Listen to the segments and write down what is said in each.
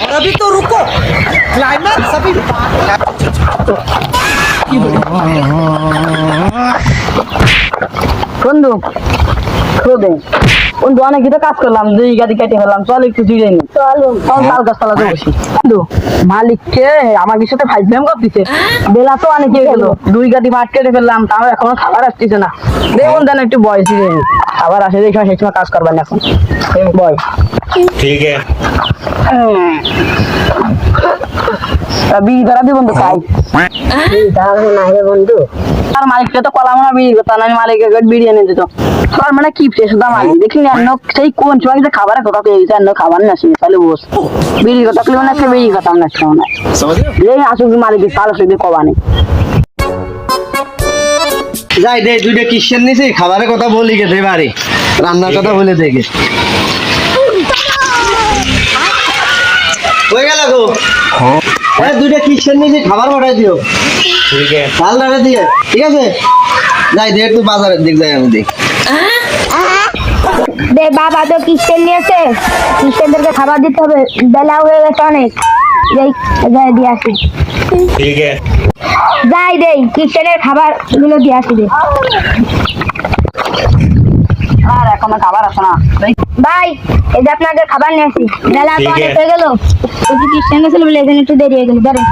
और अभी तो रुको, क्लाइमैक्स अभी বন্ধু খোদে বন্ধু অনেক তো কাজ করলাম, 2 গাড়ি কেটে ফেললাম, চল একটু জুড়ে নি, চল তাল গাছতলাতে বসি। বন্ধু মালিককে আমার সাথে ফাইজলাম করতেছে, বেলা তো অনেক হয়ে গেল, 2 গাড়ি মাঠ কেটে ফেললাম, তাও এখনো খাবার আসতেছে না। দেখুন দেন একটু বয়স জুড়ে নি, আবার আসে দেখি সেই সময় কাজ করবেন এখন বয়। ठीक है। বিড়ি ধরা দি বন্ধু খাই বন্ধু, আর মালিককে তো কলাম না বিড়ি কথা, আমি মালিকের বিড়ি এনে দিত। তোর মানে কি শুধু মালিক দেখলি অন্য সেই কোন সময় যে খাবারের কথা পেয়ে গেছে, অন্য খাবার না আসি তাহলে বস বিড়ি কথা কলি মানে একটা বিড়ি কথা না শোনা এই আসুক মালিক তার আসলে কবা নেই। যাই দে, 2টা কিসের নিছি, খাবারের কথা বলি গেছে, বাড়ি রান্নার কথা বলে দেখে হয়ে গেল গো। হ্যাঁ 2টা কিসের নিছি, খাবার পাঠাই দিও, ठीक है। চাল ডাটা দিয়ে, ঠিক আছে? যাই দে, একটু বাজারের দিক যাই আমি দেখি। দে বাবা তো কিচেন নিয়েছে, কিচেনদেরকে খাবার দিতে হবে, বেলা হয়ে গেছে অনেক, যাই যাই দিয়ে আসি, ठीक है। যাই দেই কিচেনের খাবার গুলো দিয়ে আসি দে। আর এখনো খাবার আসে না ভাই এই যে আপনাদের খাবার নিয়ে আসি, বেলা তো ঠিক অনেক আছে। হয়ে গেল, তুই কিচেন গেছিল বলে এখানে একটু দেরি হয়ে গেল, ধরেন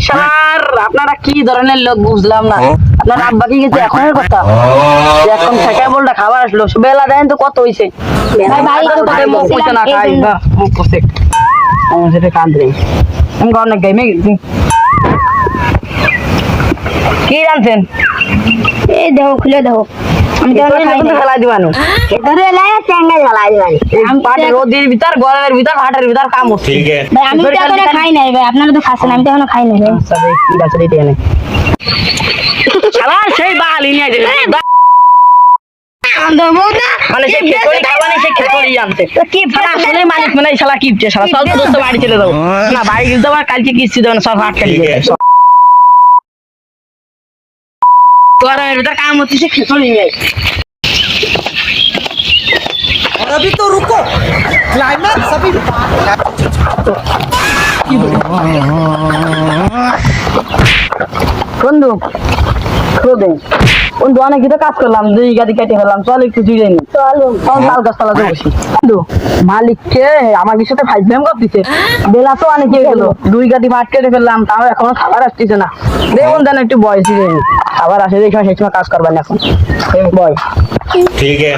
স্যার আপনারা কি ধরনের লোক বুঝলাম না, আপনার আব্বা কি গেছে এখনের কথা, যে এখন থেকে বলটা খাবার আসলো, বেলা দেন তো কত হইছে, ভাই ভাই তো মুখ কইছে না খাই বা মুখ কইছে আমি সেটা কাঁদরে আমি ঘর না গেমে কি জানছেন এই দেখো খুলে দেখো, আমি তো এখনো খাই না, খেলা দিবানো ধরে লাই চ্যাঙ্গা জ্বালাই দিবানি, পাটে রোদের ভিতর গরমের ভিতর হাটের ভিতর কাম হচ্ছে। ठीक है। ভাই আমি তো এখনো খাই নাই, ভাই আপনারা তো খাচ্ছেন, আমি তো এখনো খাই নাই ভাই। ঠিক আছে রেডি এনে শালা সেই বালি নিয়ে যাবে মানে সে খেতড়ি খাবানি, সে খেতড়ি আনতে কি ফাড়া আসলে মালিক মানে শালা কিপটে শালা, চল তো দোস্ত বাড়ি চলে যাবো না, বাড়ি গেলে তো আবার কালকে কিস্তি দেবে না, সব হাট কালি ঠিক দেবে আছে। গরমের ভিতর কাম হচ্ছে, সে খেতড়ি নিয়ে और अभी तो रुको, क्लाइमैक्स अभी বন্ধু খোদে বন্ধু অনেক তো কাজ করলাম, 2 গাড়ি কেটে ফেললাম, চল একটু জুড়ে নি, চল তাল গাছতলাতে বসি। বন্ধু মালিককে আমার সাথে ফাইজলাম করতেছে, বেলা তো অনেক হয়ে গেল, 2 গাড়ি মাঠ কেটে ফেললাম, তাও এখনো খাবার আসতেছে না। দেখুন দেন একটু বয়স জুড়ে নি, আবার আসে দেখি সেই সময় কাজ করবেন এখন বয়। ठीक है।